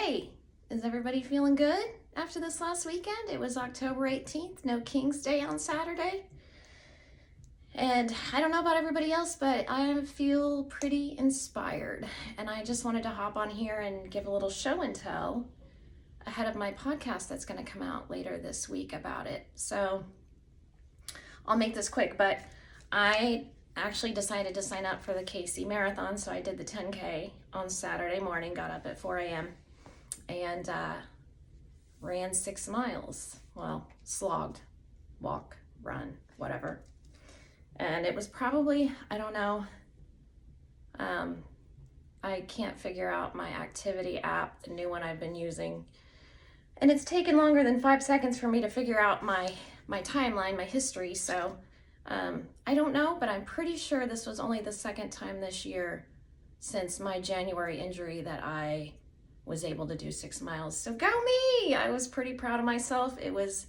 Hey, is everybody feeling good after this last weekend? It was October 18th, no King's Day on Saturday. And I don't know about everybody else, but I feel pretty inspired. And I just wanted to hop on here and give a little show and tell ahead of my podcast that's going to come out later this week about it. So I'll make this quick, but I actually decided to sign up for the KC Marathon. So I did the 10K on Saturday morning, got up at 4 a.m. and ran 6 miles. Well, slogged, walk, run, whatever. And it was probably, I don't know, I can't figure out my activity app, the new one I've been using. And it's taken longer than 5 seconds for me to figure out my timeline, my history. So I don't know, but I'm pretty sure this was only the second time this year since my January injury that I was able to do 6 miles. So go me! I was pretty proud of myself. It was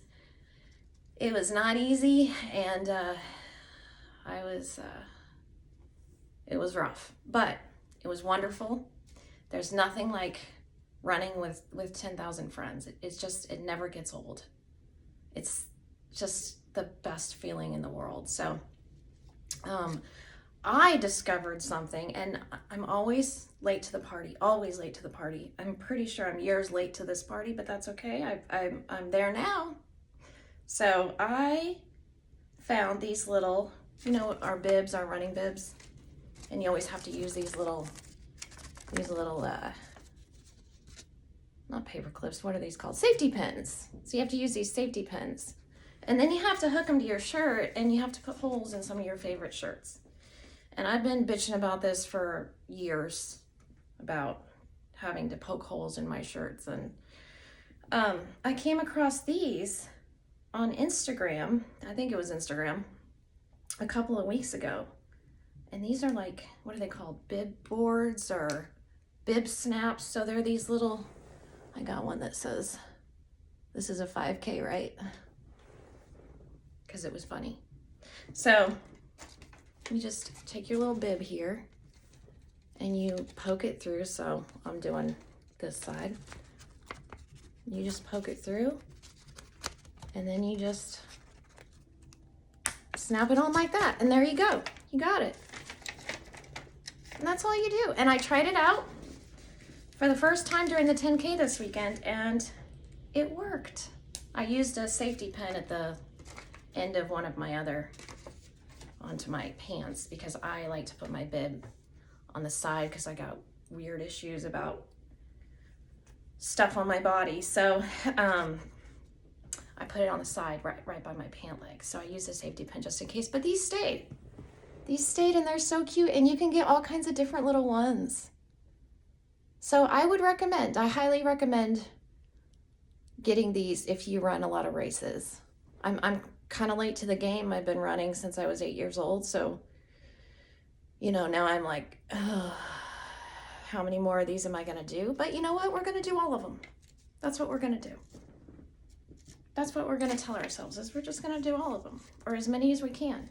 not easy, and it was rough, but it was wonderful. There's nothing like running with 10,000 friends. It never gets old. It's just the best feeling in the world. So I discovered something, and I'm always late to the party, always late to the party. I'm pretty sure I'm years late to this party, but that's okay. I'm there now. So I found these little, our bibs, our running bibs, and you always have to use these little, not paper clips, what are these called? Safety pins. So you have to use these safety pins. And then you have to hook them to your shirt, and you have to put holes in some of your favorite shirts. And I've been bitching about this for years, about having to poke holes in my shirts. And I came across these on Instagram, I think it was Instagram, a couple of weeks ago. And these are like, what are they called? Bib boards or bib snaps. So they're these little, I got one that says, this is a 5K, right? Because it was funny. So you just take your little bib here and you poke it through. So I'm doing this side. You just poke it through, and then you just snap it on like that. And there you go. You got it. And that's all you do. And I tried it out for the first time during the 10K this weekend, and it worked. I used a safety pin at the end of one of my other onto my pants, because I like to put my bib on the side because I got weird issues about stuff on my body. So I put it on the side right by my pant leg. So I used a safety pin just in case, but these stayed and they're so cute, and you can get all kinds of different little ones. So I highly recommend getting these if you run a lot of races. I'm kind of late to the game. I've been running since I was 8 years old. So, now I'm like, how many more of these am I going to do? But you know what? We're going to do all of them. That's what we're going to do. That's what we're going to tell ourselves, is we're just going to do all of them, or as many as we can.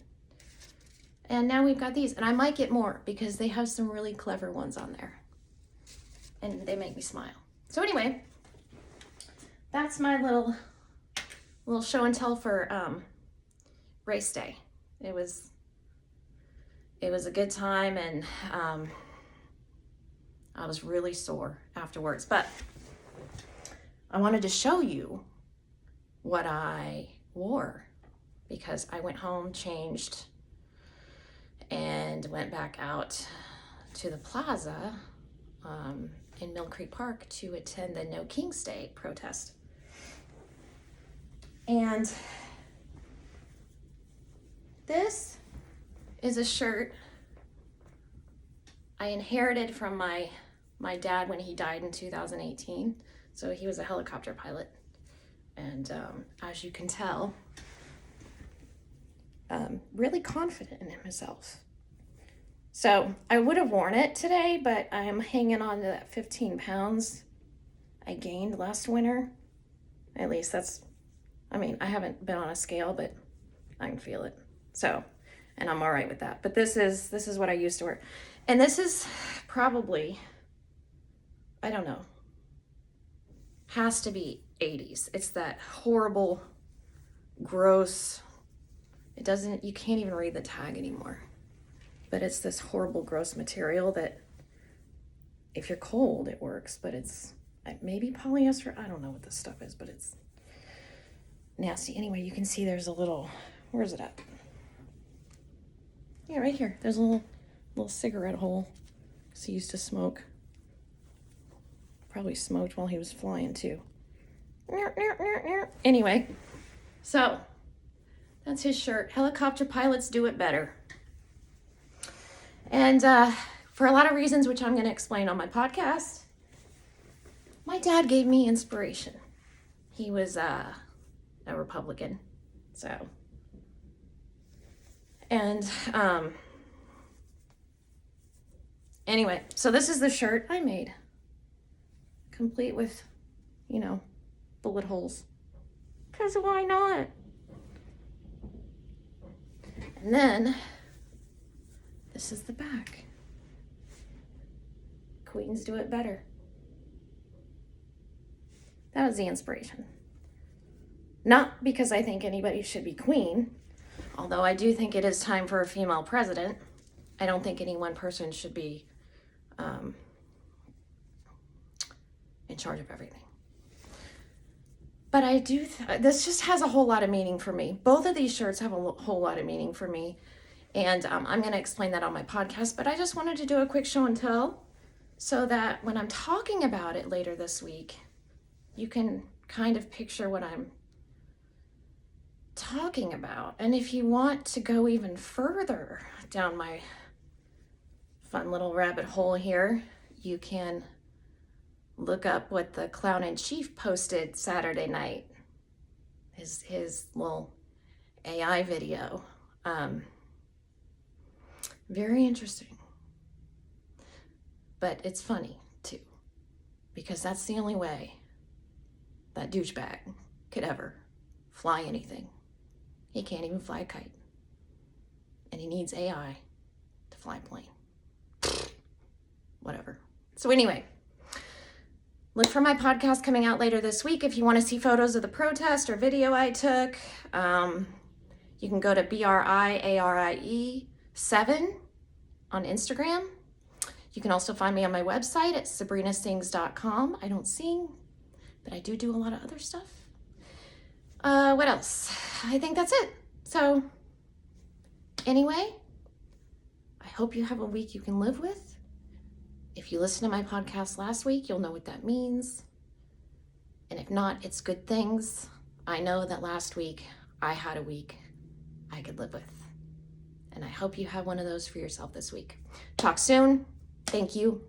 And now we've got these, and I might get more because they have some really clever ones on there, and they make me smile. So anyway, that's my little show and tell for race day. It was a good time, and I was really sore afterwards, but I wanted to show you what I wore, because I went home, changed, and went back out to the plaza in Mill Creek Park to attend the No King's Day protest. And this is a shirt I inherited from my dad when he died in 2018. So he was a helicopter pilot. And as you can tell, really confident in himself. So I would have worn it today, but I'm hanging on to that 15 pounds I gained last winter. At least I haven't been on a scale, but I can feel it. So, and I'm all right with that. But this is what I used to wear. And this is probably, I don't know, has to be 80s. It's that horrible, gross, you can't even read the tag anymore. But it's this horrible, gross material that if you're cold, it works, but it's maybe polyester. I don't know what this stuff is, but it's nasty. Anyway, you can see there's a little, where is it at? Yeah, right here. There's a little cigarette hole. So he used to smoke. Probably smoked while he was flying too. Anyway, so that's his shirt. Helicopter pilots do it better. And for a lot of reasons, which I'm going to explain on my podcast, my dad gave me inspiration. He was a Republican, so. And anyway, so this is the shirt I made, complete with, bullet holes. Because why not? And then this is the back. Queens do it better. That was the inspiration. Not because I think anybody should be queen, although I do think it is time for a female president. I don't think any one person should be in charge of everything. But I do, this just has a whole lot of meaning for me. Both of these shirts have a whole lot of meaning for me. And I'm going to explain that on my podcast, but I just wanted to do a quick show and tell so that when I'm talking about it later this week, you can kind of picture what I'm talking about. And if you want to go even further down my fun little rabbit hole here, you can look up what the clown in chief posted Saturday night, his little AI video. Very interesting, but it's funny too, because that's the only way that douchebag could ever fly anything. He can't even fly a kite, and he needs AI to fly a plane. Whatever. So anyway, look for my podcast coming out later this week. If you want to see photos of the protest or video I took, you can go to BRIARIE7 on Instagram. You can also find me on my website at sabrinasings.com. I don't sing, but I do a lot of other stuff. What else? I think that's it. So anyway, I hope you have a week you can live with. If you listened to my podcast last week, you'll know what that means. And if not, it's good things. I know that last week I had a week I could live with. And I hope you have one of those for yourself this week. Talk soon. Thank you.